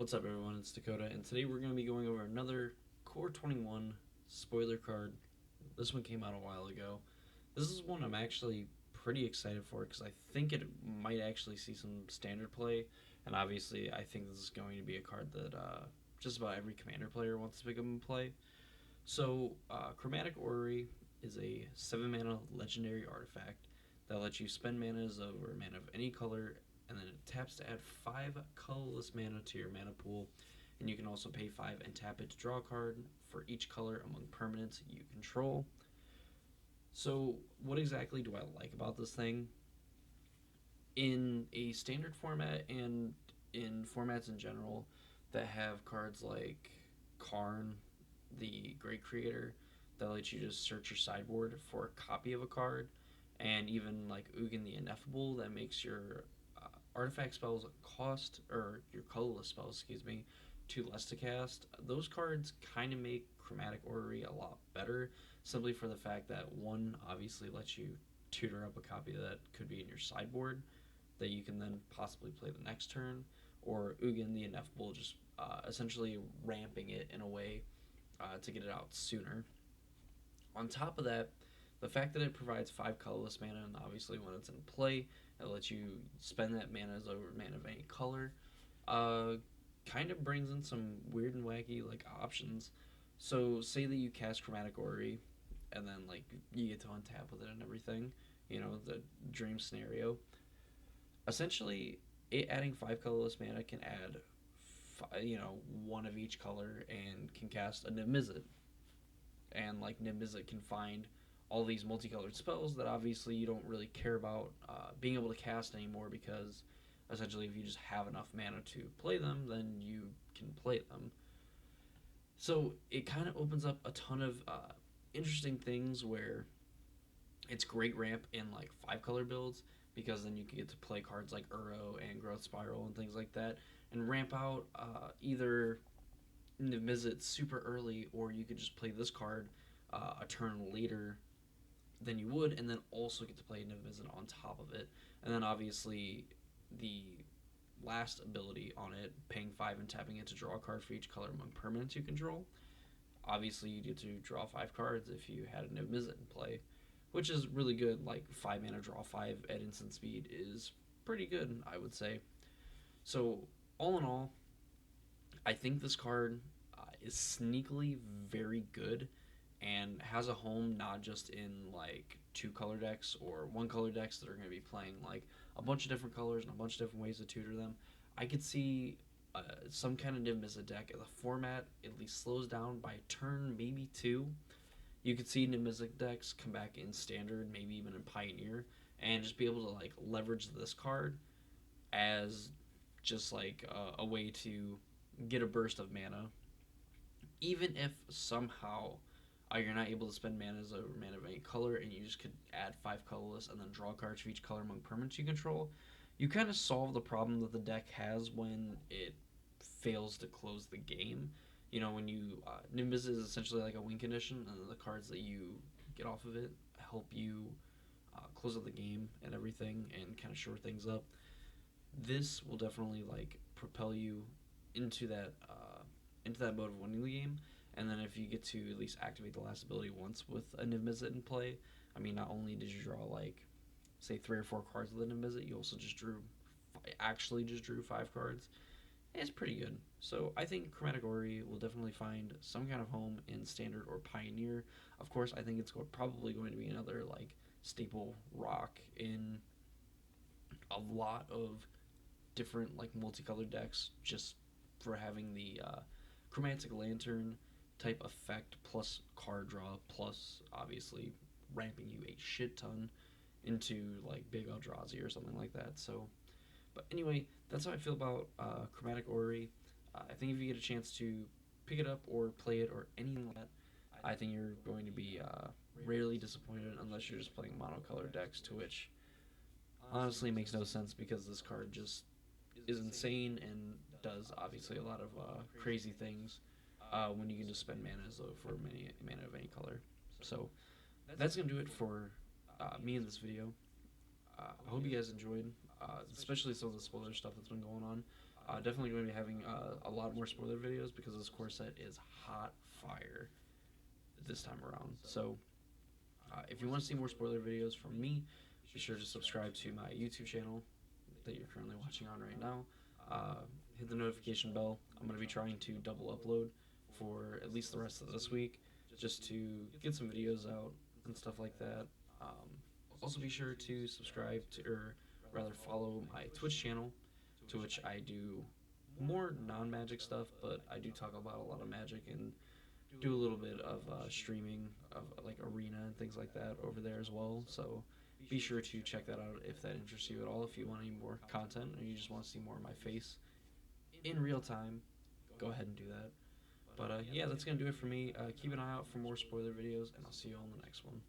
What's up, everyone? It's Dakota, and today we're going to be going over another Core 21 spoiler card. This one came out a while ago. This is one I'm actually pretty excited for because I think it might actually see some standard play, and obviously, I think this is going to be a card that just about every commander player wants to pick up and play. So, Chromatic Orrery is a 7 mana legendary artifact that lets you spend manas over mana of any color, and then it taps to add 5 colorless mana to your mana pool. And you can also pay 5 and tap it to draw a card for each color among permanents you control. So, what exactly do I like about this thing? In a standard format and in formats in general that have cards like Karn, the Great Creator, that lets you just search your sideboard for a copy of a card, and even like Ugin the Ineffable that makes your artifact spells cost, or your colorless spells, excuse me, two less to cast. Those cards kind of make Chromatic Orrery a lot better, simply for the fact that one obviously lets you tutor up a copy that could be in your sideboard that you can then possibly play the next turn, or Ugin the Ineffable just essentially ramping it in a way to get it out sooner. On top of that, the fact that it provides 5 colorless mana, and obviously when it's in play, it lets you spend that mana as over mana of any color, uh, kind of brings in some weird and wacky like options. So say that you cast Chromatic Orrery, and then like you get to untap with it and everything. You know, the dream scenario. Essentially, it adding 5 colorless mana can add, one of each color, and can cast a Niv-Mizzet, and like Niv-Mizzet can find all these multicolored spells that obviously you don't really care about being able to cast anymore, because essentially if you just have enough mana to play them, then you can play them. So it kind of opens up a ton of interesting things where it's great ramp in like 5 color builds, because then you can get to play cards like Uro and Growth Spiral and things like that, and ramp out either Niv-Mizzet super early, or you could just play this card a turn later than you would, and then also get to play Niv-Mizzet on top of it. And then obviously the last ability on it, paying 5 and tapping it to draw a card for each color among permanents you control. Obviously, you get to draw 5 cards if you had a Niv-Mizzet in play, which is really good. Like 5 mana draw 5 at instant speed is pretty good, I would say. So all in all, I think this card is sneakily very good, and has a home not just in like 2 color decks or 1 color decks that are going to be playing like a bunch of different colors and a bunch of different ways to tutor them. I could see some kind of Niv Mizzet deck. The format at least slows down by turn, maybe 2. You could see Niv Mizzet decks come back in standard, maybe even in Pioneer, and just be able to like leverage this card as just like a way to get a burst of mana, even if somehow you're not able to spend mana as a mana of any color, and you just could add 5 colorless and then draw cards for each color among permanents you control. You kind of solve the problem that the deck has when it fails to close the game. You know, when you Nimbus is essentially like a win condition, and the cards that you get off of it help you close out the game and everything, and kind of shore things up. This will definitely like propel you into that mode of winning the game. And then if you get to at least activate the last ability once with a Niv-Mizzet in play, I mean, not only did you draw like say 3 or 4 cards with a Niv-Mizzet, you also just drew 5 cards. And it's pretty good. So I think Chromatic Orrery will definitely find some kind of home in Standard or Pioneer. Of course, I think it's probably going to be another like staple rock in a lot of different like multicolored decks, just for having the Chromatic Lantern type effect, plus card draw, plus obviously ramping you a shit ton into like Big Eldrazi or something like that. So, but anyway, that's how I feel about Chromatic Orrery. I think if you get a chance to pick it up or play it or anything like that, I think you're going to be rarely disappointed, unless you're just playing monocolored decks, to which honestly makes no sense, because this card just is insane and does obviously a lot of crazy things when you can just spend mana for mana of any color. So that's gonna do it for me in this video. I hope you guys enjoyed, especially some of the spoiler stuff that's been going on. Definitely going to be having a lot more spoiler videos because this core set is hot fire this time around. So if you want to see more spoiler videos from me, be sure to subscribe to my YouTube channel that you're currently watching on right now. Hit the notification bell. I'm going to be trying to double upload for at least the rest of this week just to get some videos out and stuff like that. Also, be sure to subscribe to, or rather, follow my Twitch channel, to which I do more non-magic stuff, but I do talk about a lot of magic and do a little bit of streaming of like arena and things like that over there as well. So be sure to check that out if that interests you at all. If you want any more content or you just want to see more of my face in real time, go ahead and do that. But yeah, that's gonna do it for me. Keep an eye out for more spoiler videos, and I'll see you on the next one.